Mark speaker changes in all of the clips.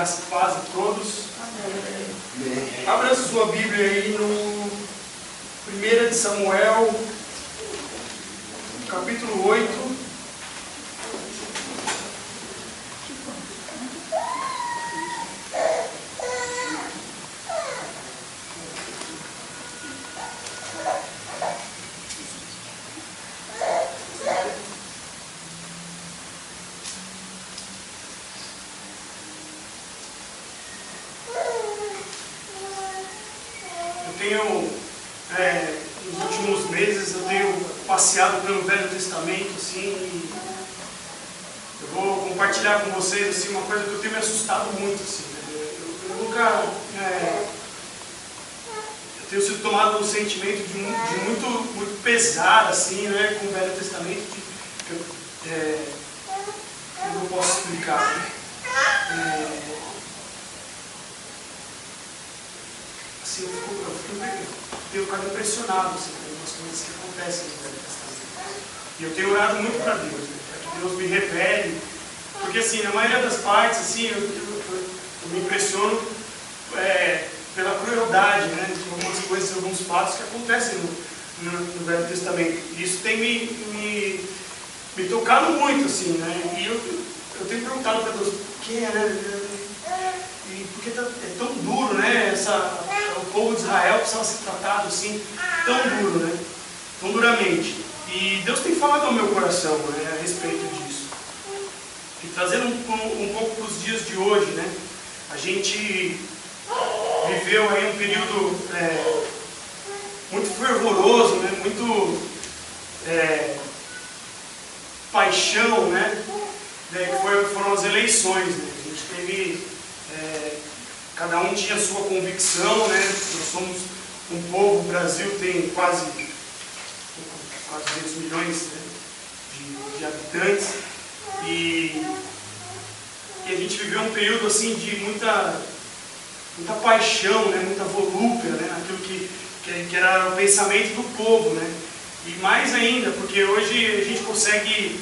Speaker 1: graça e paz a todos. Amém. Abra sua Bíblia aí no 1 de Samuel, capítulo 8. Nos últimos meses eu tenho passeado pelo Velho Testamento, assim, e eu vou compartilhar com vocês assim, uma coisa que eu tenho me assustado muito, assim, né? Eu nunca eu tenho sido tomado por um sentimento de muito pesar, assim, né, com o Velho Testamento, como eu posso explicar, né? Assim, eu fico impressionado assim, com algumas coisas que acontecem no Velho Testamento. E eu tenho orado muito para Deus, né, para que Deus me revele. Porque, assim, na maioria das partes, assim, eu me impressiono pela crueldade, né, de algumas coisas, alguns fatos que acontecem no Velho Testamento. E isso tem me tocado muito, assim, né? E eu tenho perguntado para Deus, por que, né? E porque é tão duro, né? O povo de Israel precisava ser tratado assim, tão duro, né? Tão duramente. E Deus tem falado ao meu coração, né, a respeito disso. E trazendo um pouco para os dias de hoje, né? A gente viveu aí um período muito fervoroso, né? Muito paixão, né? Que foram as eleições, né? A gente teve... cada um tinha a sua convicção, né? Nós somos um povo, o Brasil tem quase 200 milhões, né, de habitantes, e a gente viveu um período assim de muita paixão, né? Muita volúpia, né? Aquilo que era o pensamento do povo, né? E mais ainda, porque hoje a gente consegue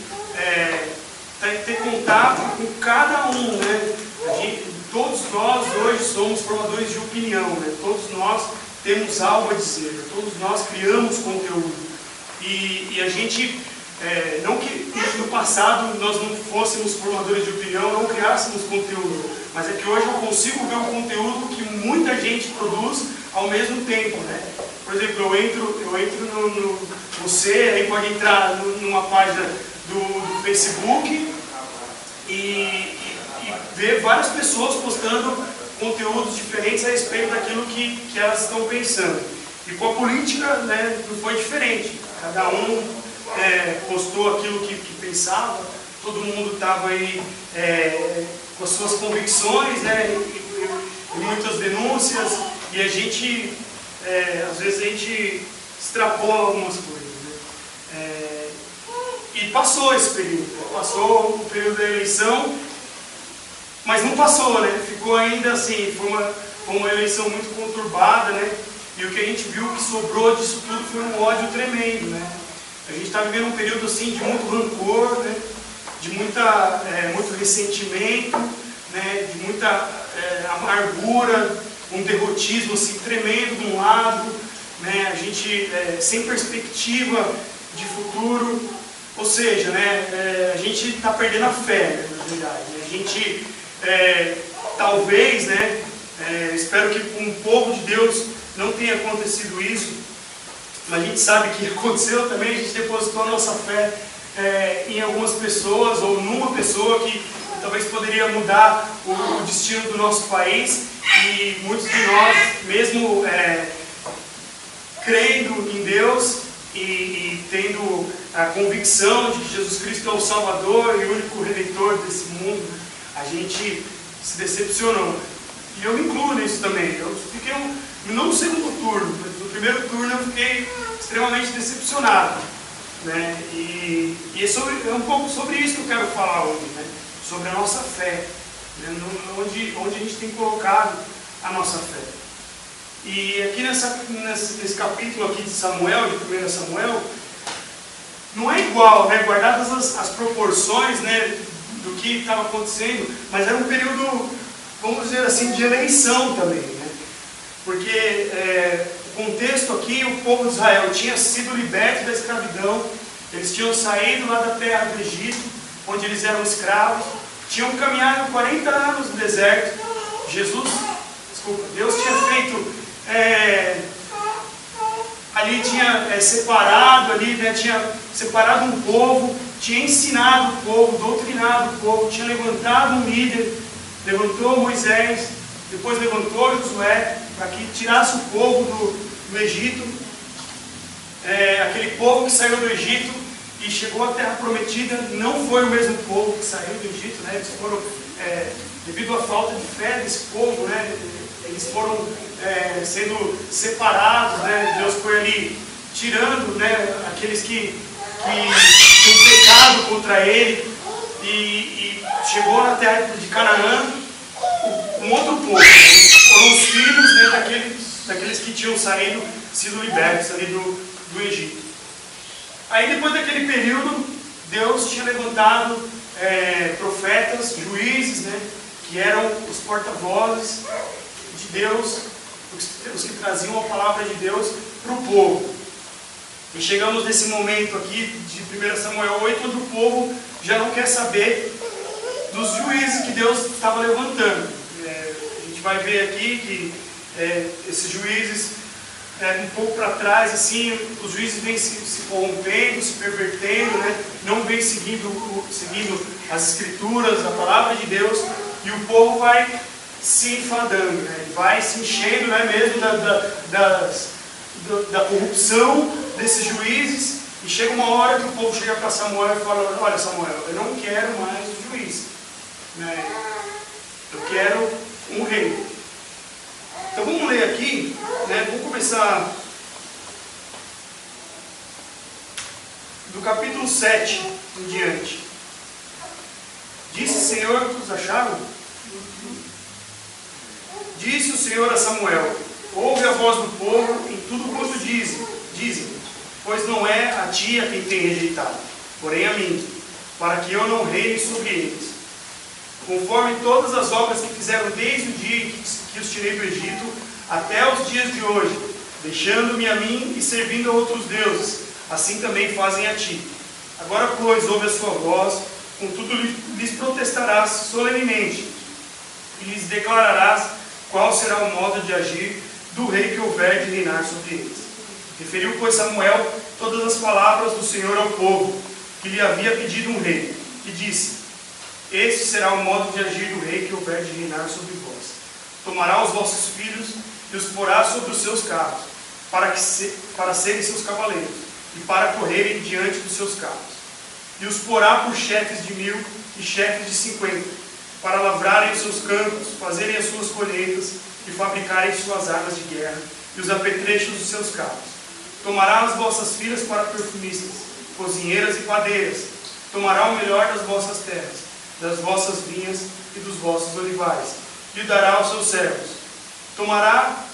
Speaker 1: ter contato com cada um, né? Todos nós hoje somos formadores de opinião, né? Todos nós temos algo a dizer, né? Todos nós criamos conteúdo. E a gente, não que no passado nós não fôssemos formadores de opinião, não criássemos conteúdo, mas é que hoje eu consigo ver o conteúdo que muita gente produz ao mesmo tempo, né? Por exemplo, eu entro você aí pode entrar numa página do Facebook e ver várias pessoas postando conteúdos diferentes a respeito daquilo que elas estão pensando. E com a política, né, não foi diferente. Cada um postou aquilo que pensava, todo mundo estava aí com as suas convicções, né, e muitas denúncias, e a gente, às vezes a gente extrapola algumas coisas, né? E passou esse período, passou o período da eleição, mas não passou, né? Ficou ainda assim, foi uma eleição muito conturbada, né? E o que a gente viu que sobrou disso tudo foi um ódio tremendo, né? A gente está vivendo um período assim de muito rancor, né? De muito ressentimento, né? De muita amargura, um derrotismo assim tremendo de um lado, né? A gente sem perspectiva de futuro, ou seja, né? A gente está perdendo a fé, né? Na verdade, né? A gente talvez, né, espero que com o povo de Deus não tenha acontecido isso, mas a gente sabe que aconteceu também. A gente depositou a nossa fé em algumas pessoas, ou numa pessoa que talvez poderia mudar o destino do nosso país, e muitos de nós, mesmo crendo em Deus e tendo a convicção de que Jesus Cristo é o Salvador e o único Redentor desse mundo, a gente se decepcionou. E eu me incluo nisso também. Eu fiquei, não no segundo turno, mas no primeiro turno eu fiquei extremamente decepcionado, né? E é um pouco sobre isso que eu quero falar hoje, né? Sobre a nossa fé, né? Onde a gente tem colocado a nossa fé. E aqui nesse capítulo aqui de Samuel, de 1 Samuel, não é igual, né? Guardadas as proporções, né, do que estava acontecendo, mas era um período vamos dizer assim, de eleição também, né? Porque o contexto aqui, o povo de Israel tinha sido liberto da escravidão, eles tinham saído lá da terra do Egito, onde eles eram escravos, tinham caminhado 40 anos no deserto. Deus tinha feito, ali tinha separado, né, tinha separado um povo, tinha ensinado o povo, doutrinado o povo, tinha levantado um líder, levantou Moisés, depois levantou Josué, para que tirasse o povo do Egito, aquele povo que saiu do Egito e chegou à terra prometida. Não foi o mesmo povo que saiu do Egito, né? Eles foram, devido à falta de fé desse povo, né? Eles foram sendo separados, né? Deus foi ali tirando, né, aqueles que tinham pecado contra ele, e chegou na terra de Canaã um outro povo. Foram os filhos, né, daqueles que tinham sido libertos ali do Egito. Aí depois daquele período, Deus tinha levantado profetas, juízes, né, que eram os porta-vozes de Deus, os que traziam a palavra de Deus para o povo. E chegamos nesse momento aqui de 1 Samuel 8, onde o povo já não quer saber dos juízes que Deus estava levantando. A gente vai ver aqui que esses juízes, um pouco para trás, assim, os juízes vêm se corrompendo, se pervertendo, né? Não vêm seguindo as escrituras, a palavra de Deus, e o povo vai se enfadando, né? Vai se enchendo, né, mesmo da corrupção desses juízes, e chega uma hora que o povo chega para Samuel e fala: olha, Samuel, eu não quero mais o juiz, né? Eu quero um rei. Então vamos ler aqui, né? Vamos começar do capítulo 7 em diante. Disse o Senhor: o que os acharam? Disse o Senhor a Samuel: ouve a voz do povo em tudo quanto dizem, pois não é a ti a quem tem rejeitado, porém a mim, para que eu não reine sobre eles. Conforme todas as obras que fizeram desde o dia que os tirei do Egito, até os dias de hoje, deixando-me a mim e servindo a outros deuses, assim também fazem a ti. Agora, pois, ouve a sua voz, contudo lhes protestarás solenemente, e lhes declararás qual será o modo de agir do rei que houver de reinar sobre eles. Referiu, pois, Samuel todas as palavras do Senhor ao povo, que lhe havia pedido um rei, e disse: este será o modo de agir do rei que houver de reinar sobre vós. Tomará os vossos filhos e os porá sobre os seus carros, para serem seus cavaleiros, e para correrem diante dos seus carros. E os porá por chefes de 1000 e chefes de 50, para lavrarem os seus campos, fazerem as suas colheitas e fabricarem suas armas de guerra e os apetrechos dos seus carros. Tomará as vossas filhas para perfumistas, cozinheiras e padeiras. Tomará o melhor das vossas terras, das vossas vinhas e dos vossos olivais, e o dará aos seus servos. Tomará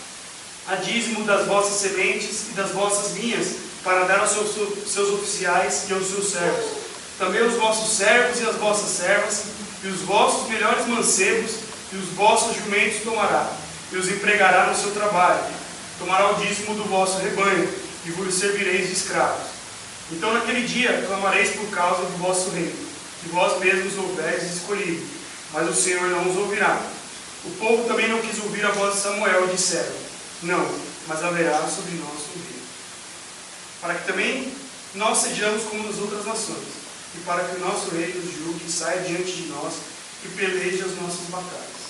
Speaker 1: a dízimo das vossas sementes e das vossas vinhas, para dar aos seus oficiais e aos seus servos. Também os vossos servos e as vossas servas, e os vossos melhores mancebos e os vossos jumentos tomará, e os empregará no seu trabalho. Tomará o dízimo do vosso rebanho, e vos servireis de escravos. Então naquele dia clamareis por causa do vosso reino, que vós mesmos houveres escolhido, mas o Senhor não os ouvirá. O povo também não quis ouvir a voz de Samuel, e disseram: não, mas haverá sobre nós um rei, para que também nós sejamos como nas outras nações, e para que o nosso rei nos julgue, saia diante de nós e peleje as nossas batalhas.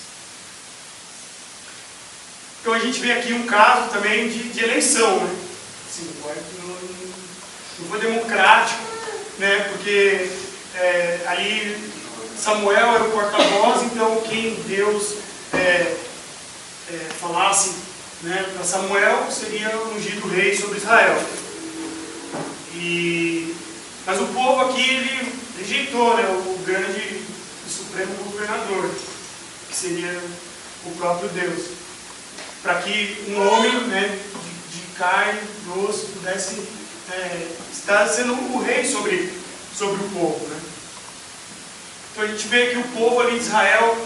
Speaker 1: Então a gente vê aqui um caso também de eleição, né? Assim, não foi democrático, né? Porque ali Samuel era o porta-voz, então quem Deus falasse, né, para Samuel seria o ungido rei sobre Israel. Mas o povo aqui, ele rejeitou, né, o grande e supremo governador, que seria o próprio Deus, para que um homem, né, de carne, de osso, pudesse estar sendo o rei sobre o povo, né? Então a gente vê que o povo ali de Israel,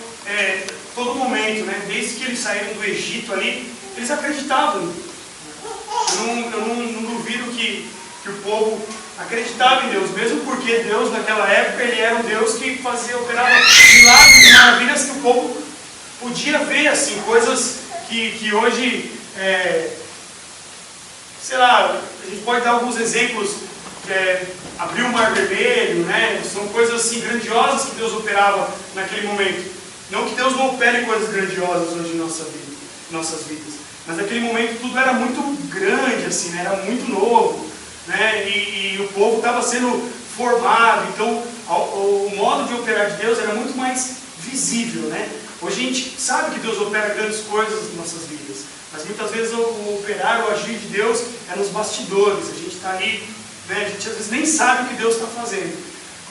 Speaker 1: todo momento, né? Desde que eles saíram do Egito ali, eles acreditavam. Eu não duvido que o povo acreditava em Deus, mesmo porque Deus naquela época ele era um Deus que operava milagres e maravilhas que o povo podia ver, assim, coisas que hoje, sei lá, a gente pode dar alguns exemplos, abrir o Mar Vermelho, né? São coisas assim grandiosas que Deus operava naquele momento. Não que Deus não opere coisas grandiosas hoje em nossas vidas, mas naquele momento tudo era muito grande, assim, né? Era muito novo, né? E o povo estava sendo formado, então o modo de operar de Deus era muito mais visível, né? Hoje a gente sabe que Deus opera grandes coisas em nossas vidas, mas muitas vezes o operar, o agir de Deus é nos bastidores. A gente está ali, né? A gente às vezes nem sabe o que Deus está fazendo,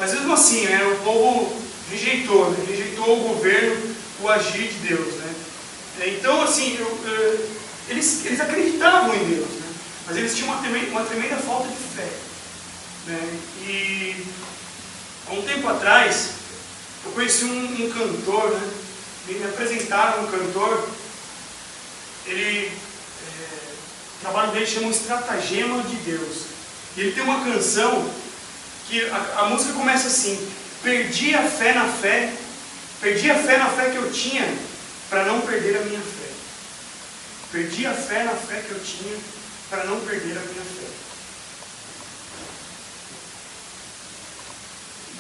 Speaker 1: mas mesmo assim, né? O povo rejeitou o governo, o agir de Deus, né? Então, assim, eles acreditavam em Deus, né? Mas eles tinham uma tremenda falta de fé, né? E há um tempo atrás, eu conheci um cantor, né? Me apresentaram um cantor. O trabalho dele chama Estratagema de Deus. E ele tem uma canção que a música começa assim: perdi a fé na fé que eu tinha para não perder a minha fé. Perdi a fé na fé que eu tinha para não perder a minha fé.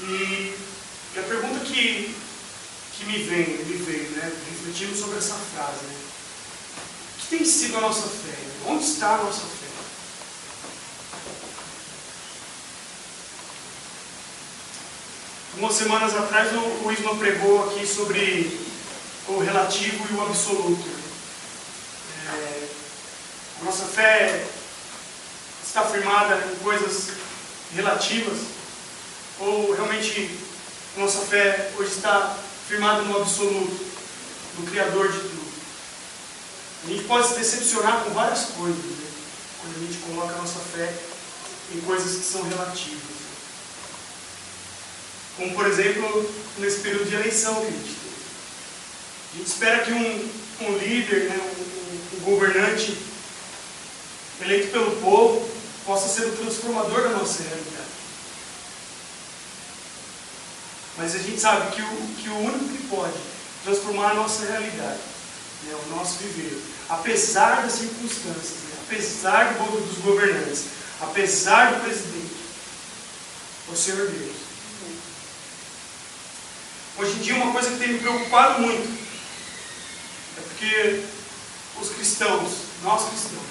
Speaker 1: E a pergunta que me veio, né, refletindo sobre essa frase, né? O que tem sido a nossa fé? Onde está a nossa fé? Algumas semanas atrás o Isma pregou aqui sobre o relativo e o absoluto. A nossa fé está firmada em coisas relativas, ou realmente a nossa fé hoje está firmada no absoluto, no Criador de tudo? A gente pode se decepcionar com várias coisas, né? Quando a gente coloca a nossa fé em coisas que são relativas. Como, por exemplo, nesse período de eleição que a gente teve. A gente espera que um líder, né, um governante eleito pelo povo possa ser o transformador da nossa realidade. Mas a gente sabe que o único que pode transformar a nossa realidade, né, o nosso viver, apesar das circunstâncias, né, apesar dos governantes, apesar do presidente, é o Senhor Deus. Hoje em dia, uma coisa que tem me preocupado muito é porque os cristãos, nós cristãos,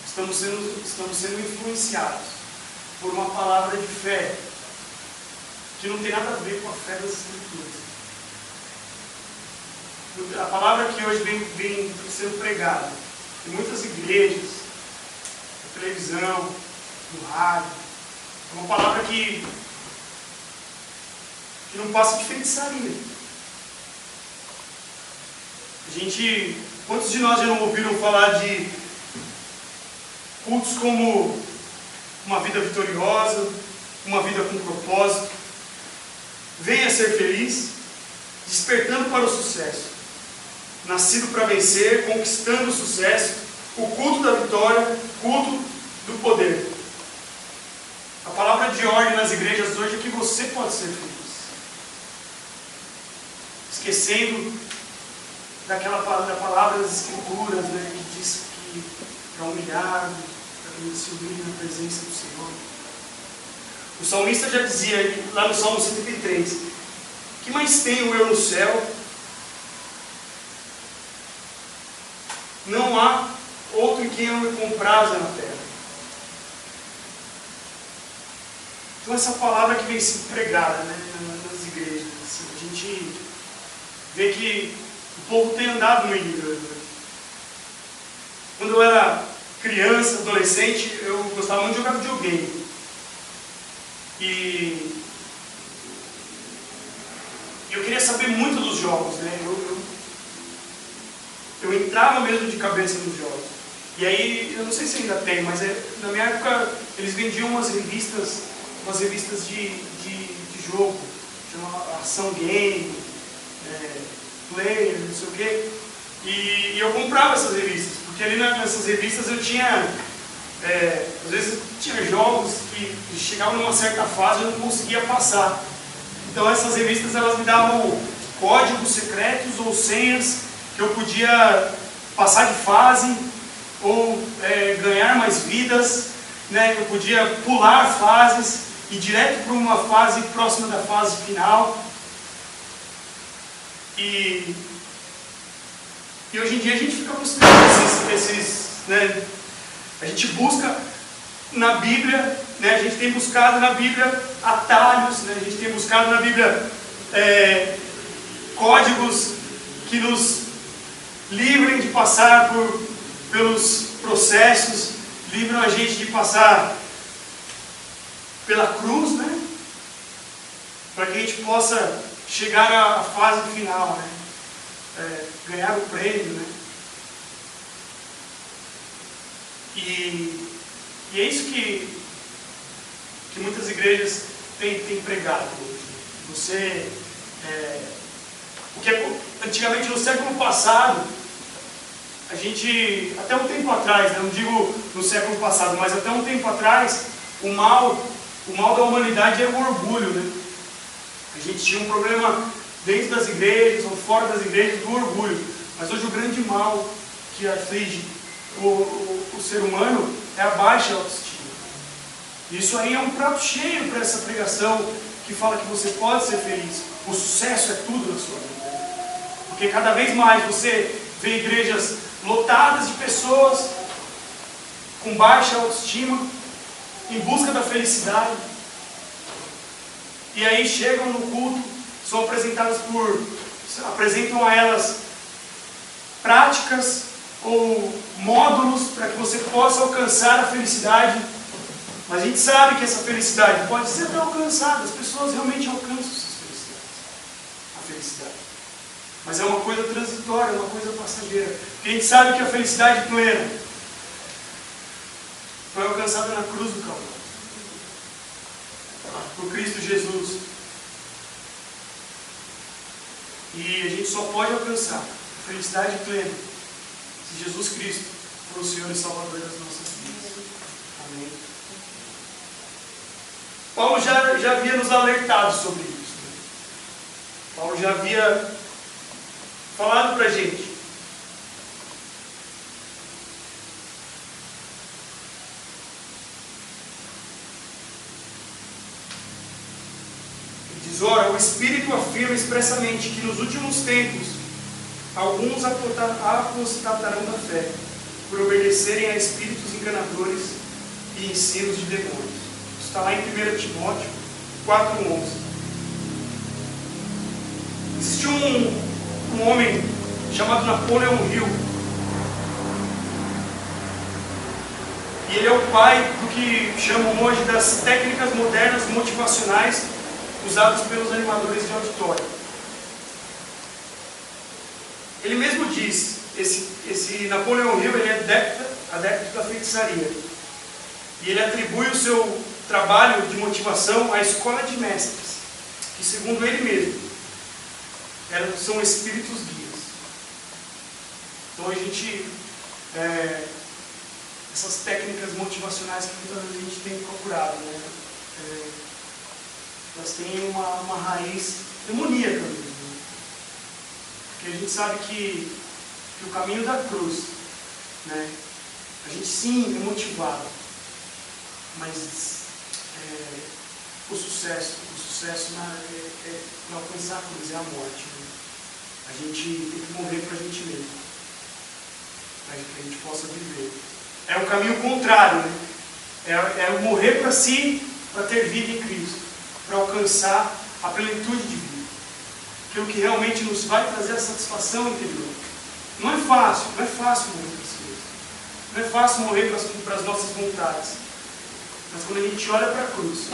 Speaker 1: estamos sendo influenciados por uma palavra de fé que não tem nada a ver com a fé das Escrituras. A palavra que hoje vem sendo pregada em muitas igrejas, na televisão, no rádio, é uma palavra que não passa de feitiçaria. Quantos de nós já não ouviram falar de cultos como uma vida vitoriosa, uma vida com propósito, venha ser feliz, despertando para o sucesso, nascido para vencer, conquistando o sucesso, o culto da vitória, culto do poder. A palavra de ordem nas igrejas hoje é que você pode ser feliz. Esquecendo da palavra das Escrituras, né, que diz que é humilhado, para que a gente se humilhe na presença do Senhor. O salmista já dizia lá no Salmo 73: que mais tenho eu no céu? Não há outro em quem eu me compraza na terra. Então essa palavra que vem sendo pregada, né, nas igrejas, assim, a gente vê que o povo tem andado no engano. Quando eu era criança, adolescente, eu gostava muito de jogar videogame. E eu queria saber muito dos jogos, né? Eu entrava mesmo de cabeça nos jogos. E aí, eu não sei se ainda tem, mas na minha época eles vendiam umas revistas de jogo, chama Ação Game, Player, não sei o quê. E eu comprava essas revistas, porque ali nessas revistas eu tinha, às vezes tinha jogos que chegavam numa certa fase e eu não conseguia passar. Então essas revistas elas me davam códigos secretos ou senhas que eu podia passar de fase ou ganhar mais vidas, né? Eu podia pular fases e ir direto para uma fase próxima da fase final. E hoje em dia a gente fica buscando né? A gente busca na Bíblia, né? A gente tem buscado na Bíblia atalhos, né? A gente tem buscado na Bíblia códigos que nos livrem de passar pelos processos, livram a gente de passar pela cruz, né? Para que a gente possa chegar à fase final, né? Ganhar o prêmio, né? E é isso que muitas igrejas têm pregado hoje. Antigamente, no século passado, a gente, até um tempo atrás, né, não digo no século passado, mas até um tempo atrás, o mal da humanidade era o orgulho, né? A gente tinha um problema dentro das igrejas ou fora das igrejas do orgulho. Mas hoje o grande mal que aflige o ser humano é a baixa autoestima. Isso aí é um prato cheio para essa pregação que fala que você pode ser feliz. O sucesso é tudo na sua vida. Porque cada vez mais você vê igrejas lotadas de pessoas com baixa autoestima, em busca da felicidade. E aí chegam no culto, são apresentam a elas práticas ou módulos para que você possa alcançar a felicidade. Mas a gente sabe que essa felicidade pode ser até alcançada, as pessoas realmente alcançam a felicidade. Mas é uma coisa transitória, é uma coisa passageira. Porque a gente sabe que a felicidade plena foi alcançada na cruz do Calvário, por Cristo Jesus. E a gente só pode alcançar a felicidade plena se Jesus Cristo for o Senhor e Salvador das nossas vidas. Amém. Paulo já havia nos alertado sobre isso. Paulo já havia falado para a gente. Ele diz: ora, o Espírito afirma expressamente que nos últimos tempos alguns apostatarão da fé, por obedecerem a espíritos enganadores e ensinos de demônios. Isso está lá em 1 Timóteo 4,11. Existiu um homem chamado Napoleão Hill. E ele é o pai do que chamam hoje das técnicas modernas motivacionais usadas pelos animadores de auditório. Ele mesmo diz, esse Napoleão Hill, ele é adepto da feitiçaria. E ele atribui o seu trabalho de motivação à escola de mestres, que segundo ele mesmo, são espíritos guias. Então a gente, essas técnicas motivacionais que muitas vezes a gente tem procurado, né? Elas têm uma raiz demoníaca mesmo, né? Porque a gente sabe que o caminho da cruz, né? A gente sim é motivado, mas o sucesso para alcançar a cruz é a morte, né? A gente tem que morrer para a gente mesmo, para que a gente possa viver. É o caminho contrário, né? É o morrer para si, para ter vida em Cristo, para alcançar a plenitude de vida, aquilo que realmente nos vai trazer a satisfação interior. Não é fácil morrer para si mesmo. Não é fácil morrer para as nossas vontades. Mas quando a gente olha para a cruz,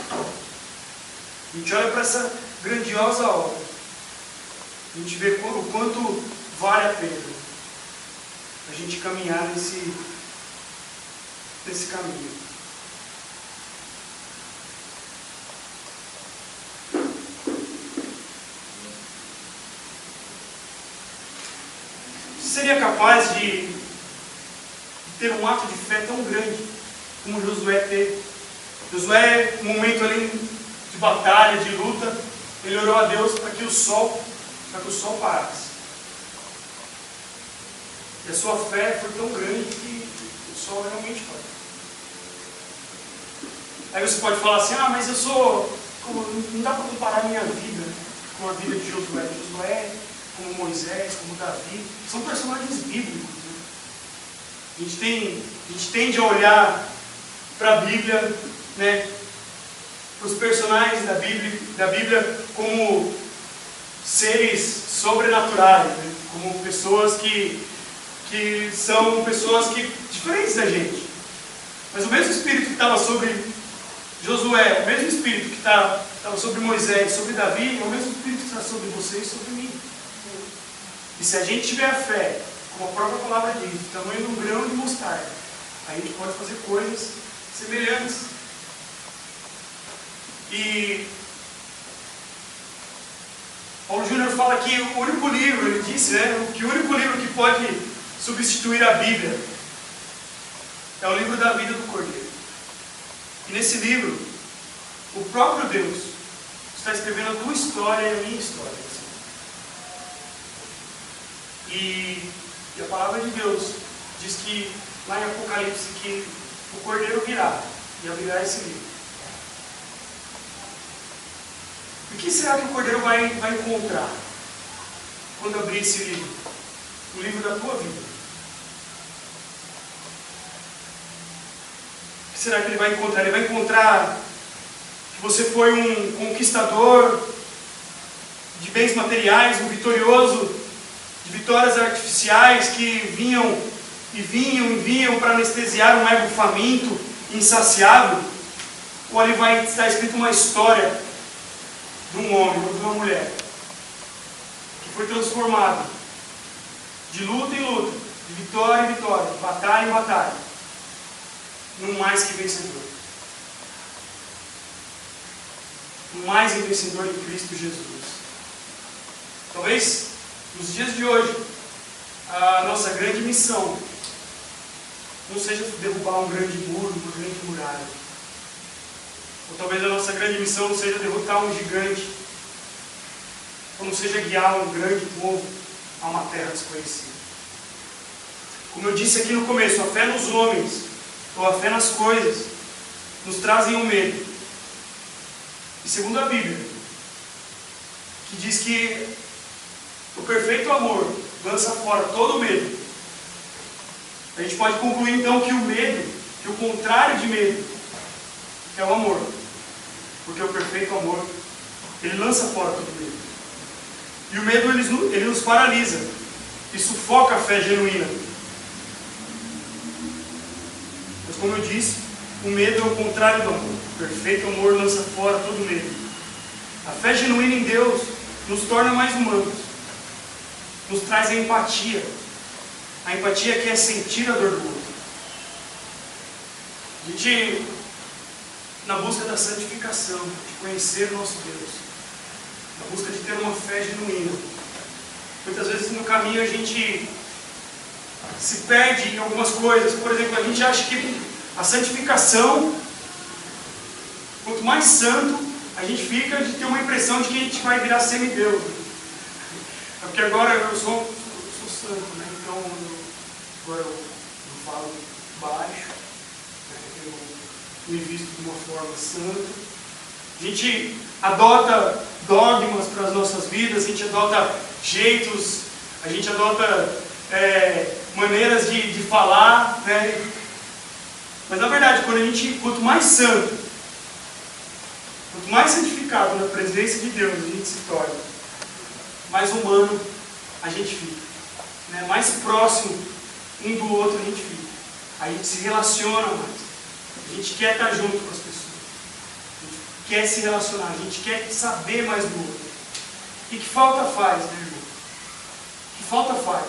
Speaker 1: a gente olha para essa grandiosa obra, a gente vê o quanto vale a pena a gente caminhar nesse caminho. seria capaz de ter um ato de fé tão grande como Josué teve? Josué, no momento ali de batalha, de luta, ele orou a Deus para que o sol parasse. E a sua fé foi tão grande que o sol realmente parou. Aí você pode falar assim, mas eu sou... Não dá para comparar a minha vida com a vida de Josué. Josué, como Moisés, como Davi, são personagens bíblicos. Né? A gente tende a olhar para a Bíblia, né, para os personagens da Bíblia como seres sobrenaturais, né? Como pessoas que são pessoas diferentes da gente. Mas o mesmo Espírito que estava sobre Josué, o mesmo Espírito que estava sobre Moisés, sobre Davi, é o mesmo Espírito que está sobre você e sobre mim. E se a gente tiver a fé, como a própria palavra diz, do tamanho de um grão de mostarda, a gente pode fazer coisas semelhantes. E Paulo Júnior fala que o único livro, ele disse, né, que o único livro que pode substituir a Bíblia é o livro da vida do Cordeiro. E nesse livro, o próprio Deus está escrevendo a tua história e a minha história. E a palavra de Deus diz que, lá em Apocalipse, que o Cordeiro virá e abrirá esse livro. O que será que o Cordeiro vai encontrar quando abrir esse livro? O livro da tua vida. O que será que ele vai encontrar? Ele vai encontrar que você foi um conquistador de bens materiais, um vitorioso de vitórias artificiais que vinham para anestesiar um ego faminto, insaciável? Ou ali vai estar escrito uma história de um homem ou de uma mulher que foi transformado de luta em luta, de vitória em vitória, de batalha em batalha, num mais que vencedor. Um mais que vencedor em Cristo Jesus. Talvez nos dias de hoje a nossa grande missão não seja derrubar um grande muro, uma grande muralha. Ou talvez a nossa grande missão não seja derrotar um gigante, ou não seja guiar um grande povo a uma terra desconhecida. Como eu disse aqui no começo, a fé nos homens, ou a fé nas coisas, nos trazem o medo. E segundo a Bíblia, que diz que o perfeito amor lança fora todo o medo, a gente pode concluir então que o medo, que o contrário de medo, é o amor. Porque o perfeito amor, ele lança fora todo o medo. E o medo, ele nos paralisa e sufoca a fé genuína. Mas como eu disse, o medo é o contrário do amor. O perfeito amor lança fora todo o medo. A fé genuína em Deus nos torna mais humanos. Nos traz a empatia. A empatia que é sentir a dor do outro. A gente, na busca da santificação, de conhecer o nosso Deus, na busca de ter uma fé genuína, muitas vezes no caminho a gente se perde em algumas coisas. Por exemplo, a gente acha que a santificação, quanto mais santo, a gente fica de ter uma impressão de que a gente vai virar semideus. É porque agora eu sou santo, né? Então agora eu falo baixo, né? Eu me visto de uma forma santa. A gente adota dogmas para as nossas vidas, a gente adota jeitos, a gente adota maneiras de falar, né? Mas na verdade, quanto mais santo, quanto mais santificado na presença de Deus a gente se torna, mais humano a gente fica, né? Mais próximo um do outro a gente fica. A gente se relaciona mais. A gente quer estar junto com as pessoas. A gente quer se relacionar. A gente quer saber mais do outro. E que falta faz, né, irmão? Que falta faz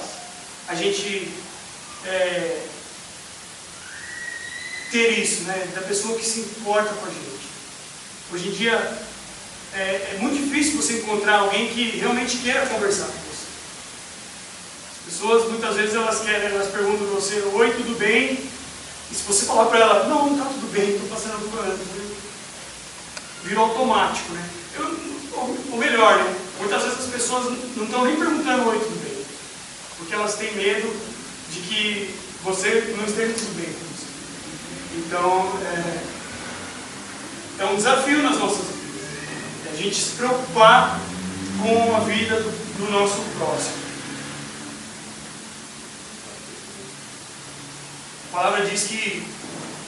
Speaker 1: a gente ter isso, né? Da pessoa que se importa com a gente. Hoje em dia é muito difícil você encontrar alguém que realmente queira conversar com você. As pessoas, muitas vezes elas perguntam para você, oi, tudo bem? E se você falar para ela, não está tudo bem, estou passando por ano, virou automático, né? Ou melhor, né? Muitas vezes as pessoas não estão nem perguntando oi, tudo bem, porque elas têm medo de que você não esteja tudo bem com isso. Então, é um desafio nas nossas vidas, a gente se preocupar com a vida do nosso próximo. A palavra diz que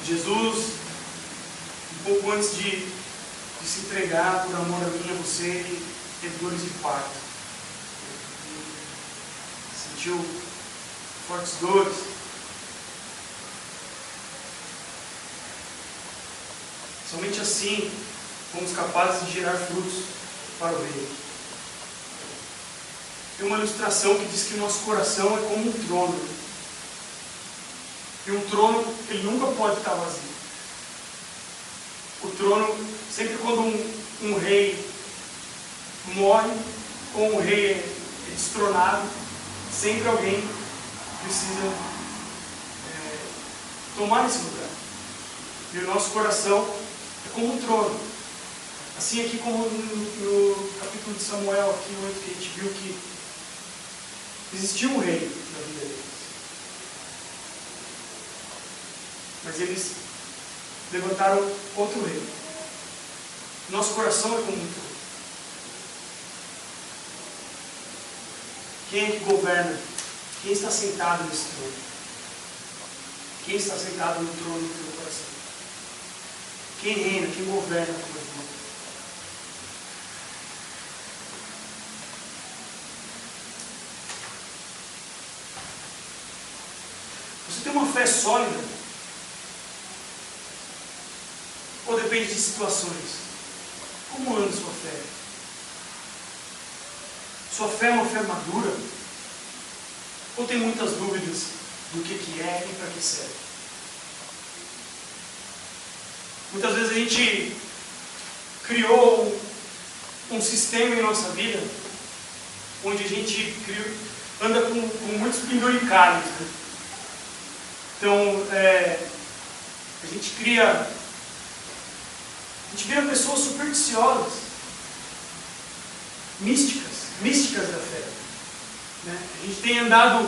Speaker 1: Jesus, um pouco antes de se entregar por amor a mim e a você, ele teve dores de parto. Sentiu fortes dores. Somente assim fomos capazes de gerar frutos para o reino. Tem uma ilustração que diz que o nosso coração é como um trono. E um trono, ele nunca pode estar vazio. O trono, sempre quando um rei morre, ou um rei é destronado, sempre alguém precisa tomar esse lugar. E o nosso coração é como um trono. Assim aqui como no capítulo de Samuel, aqui no 8, que a gente viu que existia um rei na vida deles. Mas eles levantaram outro rei. Nosso coração é como um trono. Quem é que governa? Quem está sentado nesse trono? Quem está sentado no trono do teu coração? Quem reina? Quem governa a tua vida? Você tem uma fé sólida? Ou depende de situações? Como anda sua fé? Sua fé é uma fé madura? Ou tem muitas dúvidas do que é e para que serve? Muitas vezes a gente criou um sistema em nossa vida onde a gente anda com muitos penduricalhos. Né? Então, a gente vira pessoas supersticiosas, místicas da fé. Né? A gente tem andado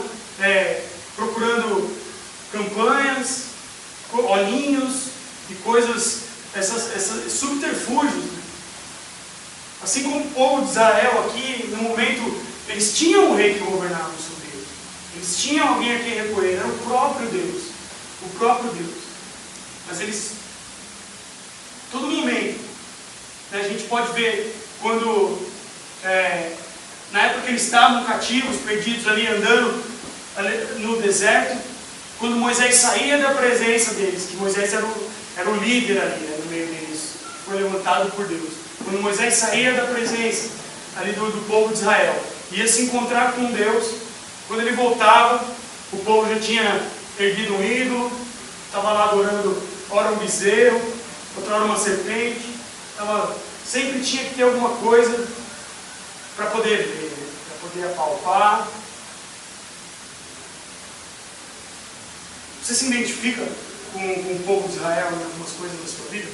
Speaker 1: procurando campanhas, olhinhos e coisas, esses subterfúgios. Né? Assim como o povo de Israel aqui, no momento, eles tinham um rei que governava sobre eles. Eles tinham alguém a quem recorrer, era o próprio Deus. O próprio Deus. Mas eles, todo momento, né, a gente pode ver quando, na época que eles estavam cativos, perdidos ali, andando no deserto, quando Moisés saía da presença deles, que Moisés era o líder ali, né, no meio deles, foi levantado por Deus. Quando Moisés saía da presença ali do povo de Israel, ia se encontrar com Deus, quando ele voltava, o povo já tinha erguido um ídolo, estava lá adorando, ora um bezerro, outra hora uma serpente, sempre tinha que ter alguma coisa para poder ver, para poder apalpar. Você se identifica com o povo de Israel em algumas coisas da sua vida?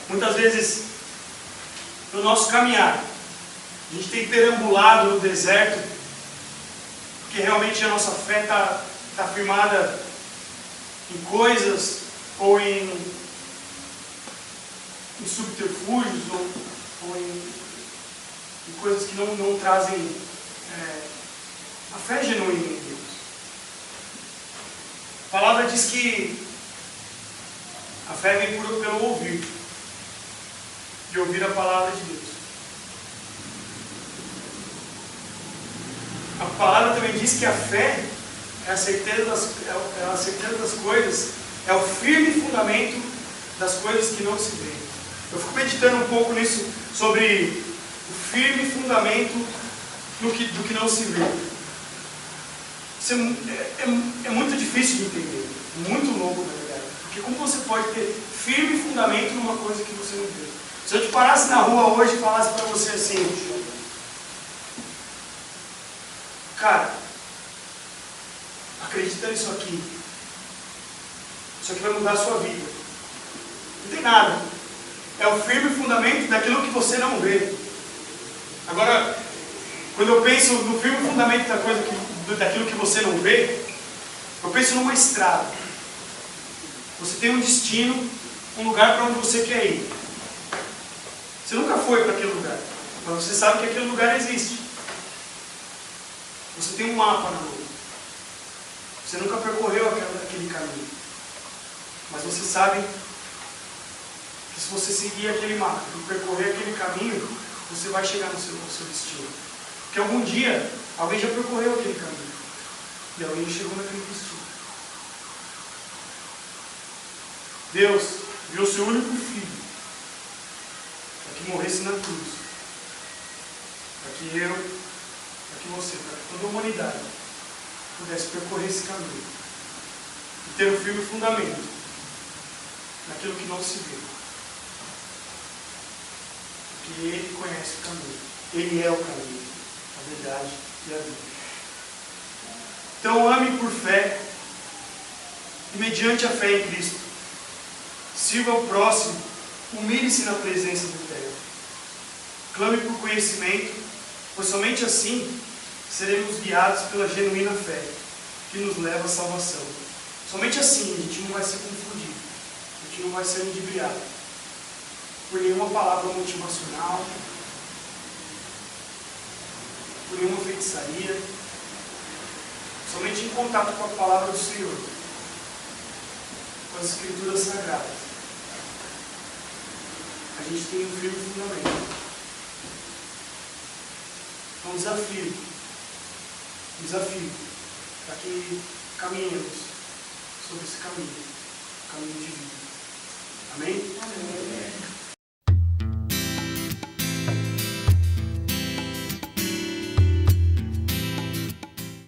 Speaker 1: Muitas vezes, no nosso caminhar, a gente tem perambulado no deserto, porque realmente a nossa fé está firmada em coisas, ou em subterfúgios, ou em coisas que não trazem a fé genuína em Deus. A palavra diz que a fé vem pelo ouvir, de ouvir a palavra de Deus. A palavra também diz que a fé é a certeza das coisas, é o firme fundamento das coisas que não se veem. Eu fico meditando um pouco nisso, sobre o firme fundamento do que não se vê. Isso é muito difícil de entender, muito louco na verdade. Porque como você pode ter firme fundamento numa coisa que você não vê? Se eu te parasse na rua hoje e falasse para você assim, cara, acredita nisso aqui. Isso aqui vai mudar a sua vida. Não tem nada. É o firme fundamento daquilo que você não vê. Agora, quando eu penso no firme fundamento daquilo que você não vê, eu penso numa estrada. Você tem um destino, um lugar para onde você quer ir. Você nunca foi para aquele lugar, mas você sabe que aquele lugar existe. Você tem um mapa na mão. Você nunca percorreu aquele caminho, mas você sabe que se você seguir aquele mapa e percorrer aquele caminho, você vai chegar no seu destino. Porque algum dia alguém já percorreu aquele caminho e alguém chegou naquele destino. Deus viu o seu único filho para que morresse na cruz, para que eu, para que você, para que toda a humanidade pudesse percorrer esse caminho e ter um firme fundamento naquilo que não se vê. Porque Ele conhece o caminho. Ele é o caminho, a verdade e a vida. Então ame por fé e mediante a fé em Cristo. Sirva ao próximo, humilhe-se na presença do Eterno. Clame por conhecimento, pois somente assim seremos guiados pela genuína fé, que nos leva à salvação. Somente assim a gente não vai ser confundido, a gente não vai ser ludibriado por nenhuma palavra motivacional, por nenhuma feitiçaria. Somente em contato com a palavra do Senhor, com as Escrituras Sagradas, a gente tem um firme fundamento. Então, desafio para que caminhemos sobre esse caminho de vida. Amém?